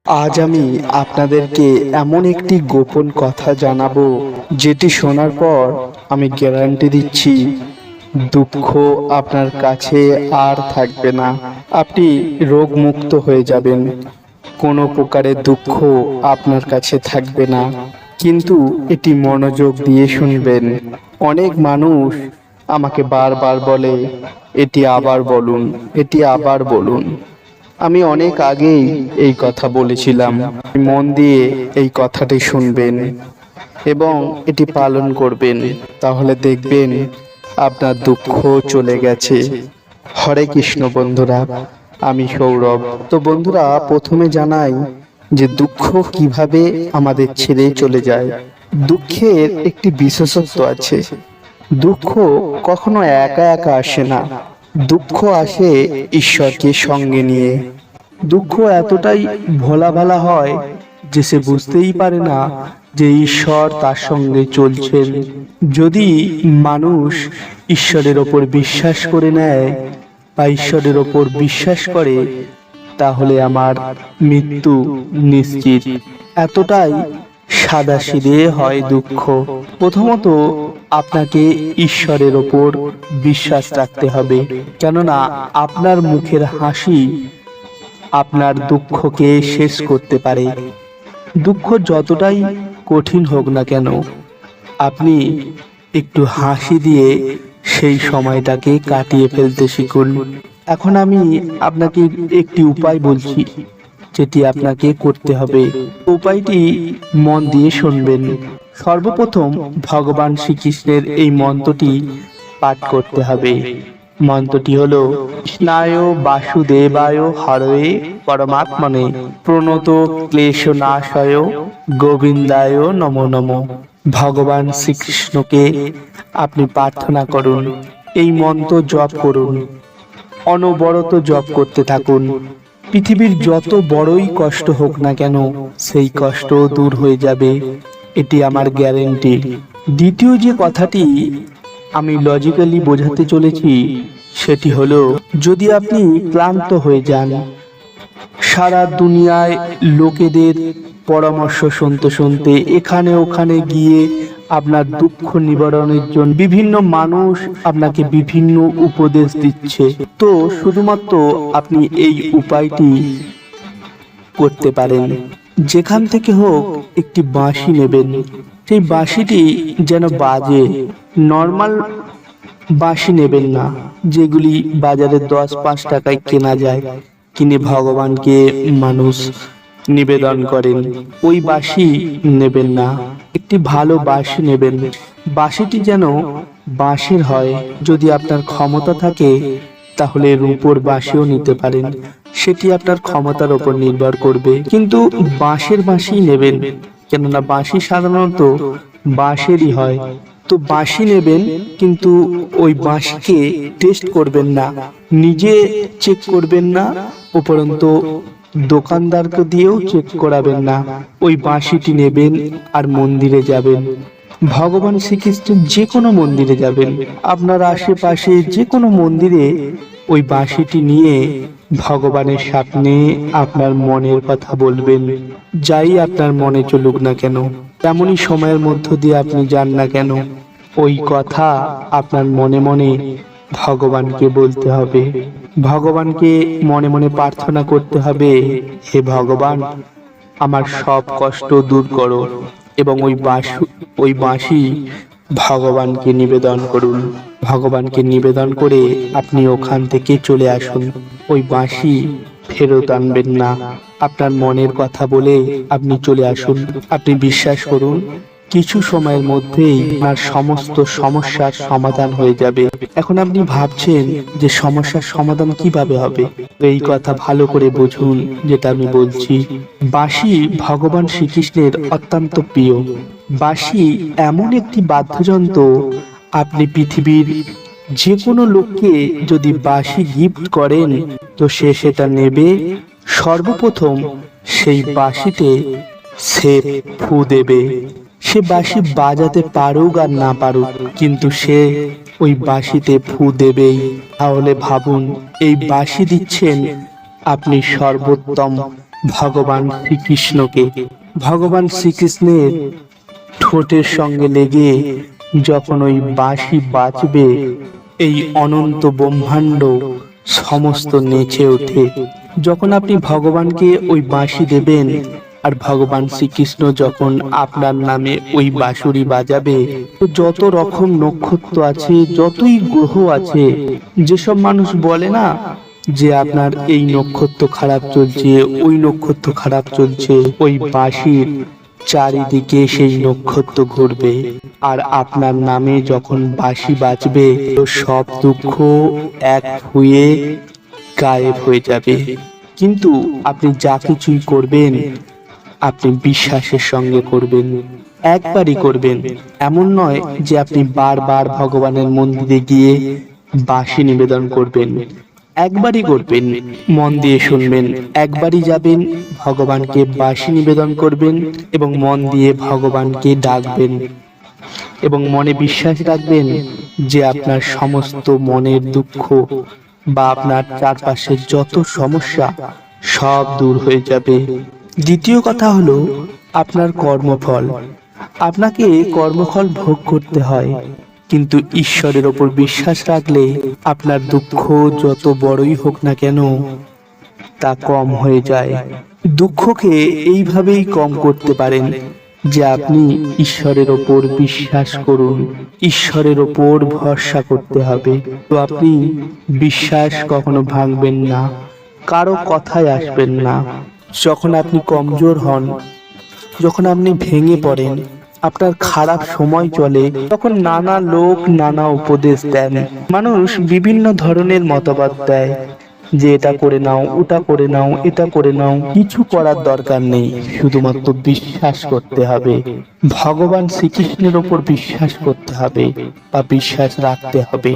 আজ আমি আপনাদেরকে এমন একটি গোপন কথা জানাবো, যেটি শোনার পর আমি গ্যারান্টি দিচ্ছি দুঃখ আপনার কাছে আর থাকবে না। আপনি রোগমুক্ত হয়ে যাবেন। কোনো প্রকারের দুঃখ আপনার কাছে থাকবে না। কিন্তু এটি মনোযোগ দিয়ে শুনবেন। অনেক মানুষ আমাকে বারবার বলে, এটি আবার বলুন, এটি আবার বলুন। আমি অনেক আগেই এই কথা বলেছিলাম। মন দিয়ে এই কথাটি শুনবেন এবং এটি পালন করবেন, তাহলে দেখবেন আপনার দুঃখ চলে গেছে। হরে কৃষ্ণ বন্ধুরা, আমি সৌরভ। তো বন্ধুরা, প্রথমে জানাই যে দুঃখ কিভাবে আমাদের ছেড়ে চলে যায়। দুঃখের একটি বিশেষত্ব আছে। দুঃখ কখনো একা একা আসে না, দুঃখ আসে ঈশ্বরকে সঙ্গে নিয়ে। দুঃখ এতটাই ভোলা ভালা হয় যে সে বুঝতেই পারে না যে ঈশ্বর তার সঙ্গে চলছেন। যদি মানুষ ঈশ্বরের ওপর বিশ্বাস করে নেয় বা ঈশ্বরের ওপর বিশ্বাস করে, তাহলে আমার মৃত্যু নিশ্চিত। এতটাই সাদাসিধে হয় দুঃখ। প্রথমত আপনাকে ঈশ্বরের ওপর বিশ্বাস রাখতে হবে, কেননা আপনার মুখের হাসি আপনার দুঃখকে শেষ করতে পারে। দুঃখ যতটাই কঠিন হোক না কেন, আপনি একটু হাসি দিয়ে সেই সময়টাকে কাটিয়ে ফেলতে শিখুন। এখন আমি আপনাকে একটি উপায় বলছি, যেটি আপনাকে করতে হবে। উপায়টি মন দিয়ে শুনবেন। সর্বপ্রথম ভগবান শ্রীকৃষ্ণের এই মন্ত্রটি পাঠ করতে হবে। মন্ত্রটি হলো, কৃষ্ণায় বাসুদেবায় হরয়ে পরমাত্মনে প্রণত ক্লেশনাশয় গোবিন্দায় নমো নমঃ। ভগবান শ্রীকৃষ্ণকে আপনি প্রার্থনা করুন, এই মন্ত্র জপ করুন, অনবরত জপ করতে থাকুন। পৃথিবীর যত বড়ই কষ্ট হোক না কেন, সেই কষ্ট দূর হয়ে যাবে, এটি আমার গ্যারেন্টি। দ্বিতীয় যে কথাটি আমি লজিক্যালি বোঝাতে চলেছি, সেটি হলো, যদি আপনি ক্লান্ত হয়ে যান, সারা দুনিয়ায় লোকেদের পরামর্শ শুনতে শুনতে এখানে ওখানে গিয়ে আপনার দুঃখ নিবারণের জন্য বিভিন্ন মানুষ আপনাকে বিভিন্ন উপদেশ দিচ্ছে, তো শুধুমাত্র আপনি এই উপায়টি করতে পারেন। যেখান থেকে হোক একটি বাঁশি নেবেন, সেই বাঁশিটি যেন বাজে। নর্মাল বাঁশি নেবেন না, যেগুলি বাজারে 10-5 টাকায় কেনা যায়, কিনে ভগবানকে মানুষ নিবেদন করেন, ওই বাঁশি নেবেন না। একটি ভালো বাঁশি নেবেন। বাঁশিটি যেন বাঁশের হয়। যদি আপনার ক্ষমতা থাকে তাহলে রূপোর বাঁশিও নিতে পারেন, সেটি আপনার ক্ষমতার উপর নির্ভর করবে, কিন্তু বাঁশের বাঁশি নেবেন, কেননা বাঁশি সাধারণত বাঁশেরই হয়। তো বাঁশি নেবেন, কিন্তু ওই বাঁশিকে টেস্ট করবেন না, নিজে চেক করবেন না, উপরন্তু দোকানদারকে দিয়েও চেক করাবেন না। ওই বাঁশিটি নেবেন আর মন্দিরে যাবেন, ভগবান শ্রীকৃষ্ণের যে কোনো মন্দিরে যাবেন, আপনার আশেপাশে যে কোনো মন্দিরে ওই বাঁশিটি নিয়ে ভগবানের সামনে আপনার মনের কথা বলবেন। যাই আপনার মনে চলুক না কেন, তেমনই সময়ের মধ্য দিয়ে আপনি যান না কেন, ওই কথা আপনার মনে মনে ভগবানকে বলতে হবে। ভগবানকে মনে মনে প্রার্থনা করতে হবে, হে ভগবান, আমার সব কষ্ট দূর করো, এবং ওই বাঁশি ভগবানকে নিবেদন করুন। ভগবানকে নিবেদন করে আপনি ওখান থেকে চলে আসুন। ওই বাঁশি ফেরত আনবেন না। আপনার মনের কথা বলে আপনি চলে আসুন। আপনি বিশ্বাস করুন, কিছু সময়ের মধ্যেই আপনার সমস্ত সমস্যার সমাধান হয়ে যাবে। এখন আপনি ভাবছেন যে সমস্যার সমাধান কিভাবে হবে, এই কথা ভালো করে বুঝুন যেটা আমি বলছি। বাঁশি ভগবান শ্রীকৃষ্ণের অত্যন্ত প্রিয়। বাঁশি এমন একটি বাদ্যযন্ত্র, আপনি পৃথিবীর যে কোনো লোককে যদি বাঁশি গিফট করেন, তো সে সেটা নেবে। সর্বপ্রথম সেই বাঁশিতে সে ফু দেবে। সে বাঁশি বাজাতে পারুক আর না পারুক, কিন্তু সে ওই বাঁশিতে ফু দেবেই। তাহলে ভাবুন, এই বাঁশি দিচ্ছেন আপনি সর্বোত্তম ভগবান শ্রীকৃষ্ণকে। ভগবান শ্রীকৃষ্ণের ঠোঁটের সঙ্গে লেগে যখন ওই বাঁশি বাজবে, এই অনন্ত ব্রহ্মাণ্ড সমস্ত নেচে ওঠে। যখন আপনি ভগবানকে ওই বাঁশি দেবেন আর ভগবান শ্রীকৃষ্ণ যখন আপনার নামে ওই বাঁশুরি বাজাবে, তো যত রকম নক্ষত্র আছে, যতই গ্রহ আছে, যেসব মানুষ বলে না যে আপনার এই নক্ষত্র খারাপ চলছে, ওই নক্ষত্র খারাপ চলছে, ওই বাঁশির চারিদিকে সেই নক্ষত্র ঘুরবে আর আপনার নামে যখন বাঁশি বাজবে, তো সব দুঃখ এক হয়ে গায়েব হয়ে যাবে। কিন্তু আপনি যা কিছুই করবেন আপনি বিশ্বাসের সঙ্গে করবেন, একবারই করবেন। এমন নয় যে আপনি বারবার ভগবানের মন্দিরে গিয়ে বাঁশি নিবেদন করবেন, একবারই করবেন। মন দিয়ে শুনবেন, একবারই যাবেন, ভগবানকে বাঁশি নিবেদন করবেন এবং মন দিয়ে ভগবানকে ডাকবেন এবং মনে বিশ্বাস রাখবেন যে আপনার সমস্ত মনের দুঃখ বা আপনার চারপাশের যত সমস্যা সব দূর হয়ে যাবে। দ্বিতীয় কথা হলো আপনার কর্মফল। আপনাকে কর্মফল ভোগ করতে হয়, কিন্তু ঈশ্বরের ওপর বিশ্বাস রাখলে আপনার দুঃখ যত বড়ই হোক না কেন তা কম হয়ে যায়। দুঃখকে এইভাবেই কম করতে পারেন যে আপনি ঈশ্বরের ওপর বিশ্বাস করুন, ঈশ্বরের ওপর ভরসা করতে হবে। তো আপনি বিশ্বাস কখনো ভাঙবেন না, কারো কথায় আসবেন না। যখন আপনি কমজোর হন, যখন আপনি ভেঙে পড়েন, আপনার খারাপ সময় চলে, তখন নানা লোক নানা উপদেশ দেন। মানুষ বিভিন্ন ধরনের মতবাদ দেয় যে এটা করে নাও, ওটা করে নাও, এটা করে নাও। কিছু করার দরকার নেই, শুধুমাত্র বিশ্বাস করতে হবে। ভগবান শ্রীকৃষ্ণের ওপর বিশ্বাস করতে হবে বা বিশ্বাস রাখতে হবে।